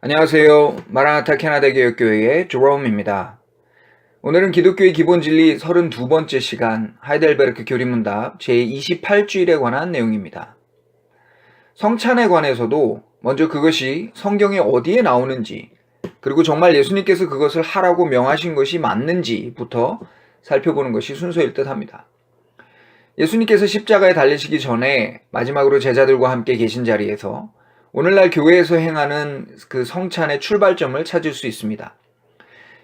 안녕하세요. 마라나타 캐나다 개혁교회의 제롬입니다. 오늘은 기독교의 기본진리 32번째 시간 하이델베르크 교리문답 제28주일에 관한 내용입니다. 성찬에 관해서도 먼저 그것이 성경에 어디에 나오는지, 그리고 정말 예수님께서 그것을 하라고 명하신 것이 맞는지부터 살펴보는 것이 순서일 듯 합니다. 예수님께서 십자가에 달리시기 전에 마지막으로 제자들과 함께 계신 자리에서 오늘날 교회에서 행하는 그 성찬의 출발점을 찾을 수 있습니다.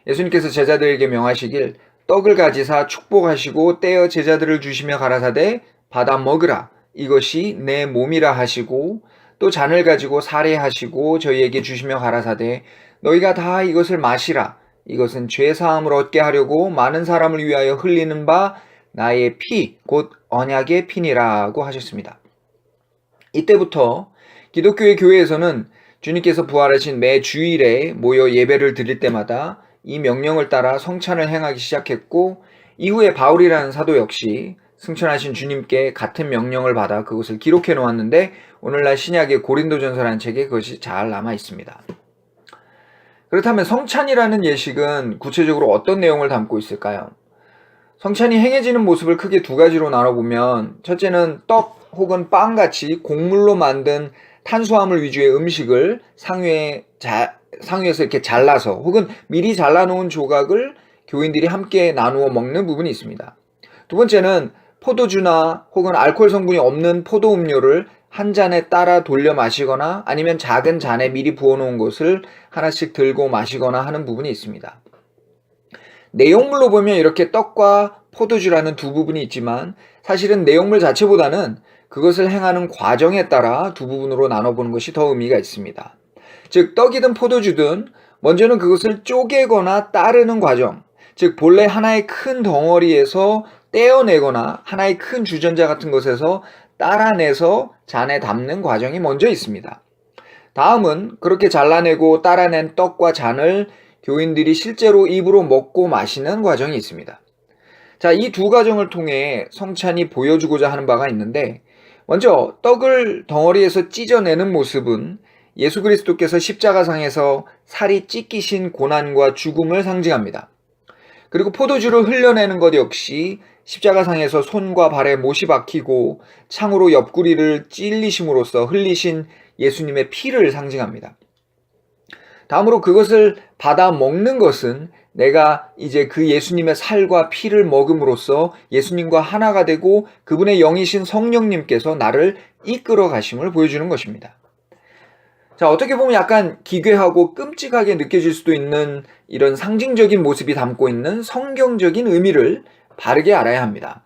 예수님께서 제자들에게 명하시길 떡을 가지사 축복하시고 떼어 제자들을 주시며 가라사대 받아 먹으라 이것이 내 몸이라 하시고, 또 잔을 가지고 사례하시고 저희에게 주시며 가라사대 너희가 다 이것을 마시라 이것은 죄 사함을 얻게 하려고 많은 사람을 위하여 흘리는 바 나의 피 곧 언약의 피니라고 하셨습니다. 이때부터 기독교의 교회에서는 주님께서 부활하신 매 주일에 모여 예배를 드릴 때마다 이 명령을 따라 성찬을 행하기 시작했고, 이후에 바울이라는 사도 역시 승천하신 주님께 같은 명령을 받아 그것을 기록해 놓았는데 오늘날 신약의 고린도전서라는 책에 그것이 잘 남아 있습니다. 그렇다면 성찬이라는 예식은 구체적으로 어떤 내용을 담고 있을까요? 성찬이 행해지는 모습을 크게 두 가지로 나눠보면, 첫째는 떡 혹은 빵같이 곡물로 만든 탄수화물 위주의 음식을 상위에서 이렇게 잘라서 혹은 미리 잘라놓은 조각을 교인들이 함께 나누어 먹는 부분이 있습니다. 두 번째는 포도주나 혹은 알코올 성분이 없는 포도 음료를 한 잔에 따라 돌려 마시거나 아니면 작은 잔에 미리 부어놓은 것을 하나씩 들고 마시거나 하는 부분이 있습니다. 내용물로 보면 이렇게 떡과 포도주라는 두 부분이 있지만, 사실은 내용물 자체보다는 그것을 행하는 과정에 따라 두 부분으로 나눠보는 것이 더 의미가 있습니다. 즉 떡이든 포도주든 먼저는 그것을 쪼개거나 따르는 과정, 즉 본래 하나의 큰 덩어리에서 떼어내거나 하나의 큰 주전자 같은 것에서 따라내서 잔에 담는 과정이 먼저 있습니다. 다음은 그렇게 잘라내고 따라낸 떡과 잔을 교인들이 실제로 입으로 먹고 마시는 과정이 있습니다. 자, 이 두 과정을 통해 성찬이 보여주고자 하는 바가 있는데, 먼저 떡을 덩어리에서 찢어내는 모습은 예수 그리스도께서 십자가상에서 살이 찢기신 고난과 죽음을 상징합니다. 그리고 포도주를 흘려내는 것 역시 십자가상에서 손과 발에 못이 박히고 창으로 옆구리를 찔리심으로써 흘리신 예수님의 피를 상징합니다. 다음으로 그것을 받아 먹는 것은 내가 이제 그 예수님의 살과 피를 먹음으로써 예수님과 하나가 되고 그분의 영이신 성령님께서 나를 이끌어 가심을 보여주는 것입니다. 자, 어떻게 보면 약간 기괴하고 끔찍하게 느껴질 수도 있는 이런 상징적인 모습이 담고 있는 성경적인 의미를 바르게 알아야 합니다.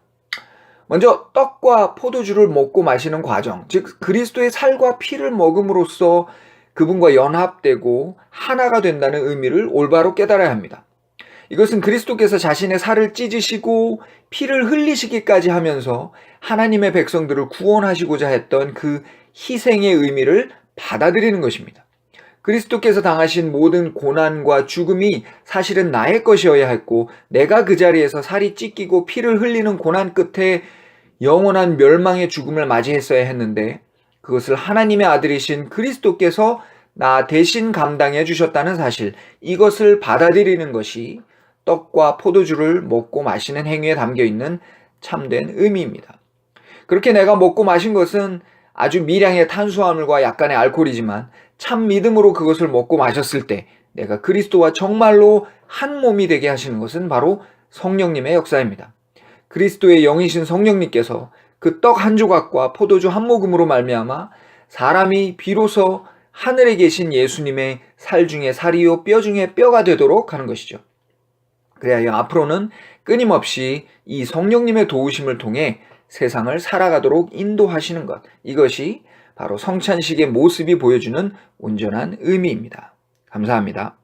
먼저 떡과 포도주를 먹고 마시는 과정, 즉 그리스도의 살과 피를 먹음으로써 그분과 연합되고 하나가 된다는 의미를 올바로 깨달아야 합니다. 이것은 그리스도께서 자신의 살을 찢으시고 피를 흘리시기까지 하면서 하나님의 백성들을 구원하시고자 했던 그 희생의 의미를 받아들이는 것입니다. 그리스도께서 당하신 모든 고난과 죽음이 사실은 나의 것이어야 했고, 내가 그 자리에서 살이 찢기고 피를 흘리는 고난 끝에 영원한 멸망의 죽음을 맞이했어야 했는데, 그것을 하나님의 아들이신 그리스도께서 나 대신 감당해 주셨다는 사실, 이것을 받아들이는 것이 떡과 포도주를 먹고 마시는 행위에 담겨있는 참된 의미입니다. 그렇게 내가 먹고 마신 것은 아주 미량의 탄수화물과 약간의 알코올이지만 참 믿음으로 그것을 먹고 마셨을 때 내가 그리스도와 정말로 한 몸이 되게 하시는 것은 바로 성령님의 역사입니다. 그리스도의 영이신 성령님께서 그 떡 한 조각과 포도주 한 모금으로 말미암아 사람이 비로소 하늘에 계신 예수님의 살 중에 살이요 뼈 중에 뼈가 되도록 하는 것이죠. 그래야 앞으로는 끊임없이 이 성령님의 도우심을 통해 세상을 살아가도록 인도하시는 것, 이것이 바로 성찬식의 모습이 보여주는 온전한 의미입니다. 감사합니다.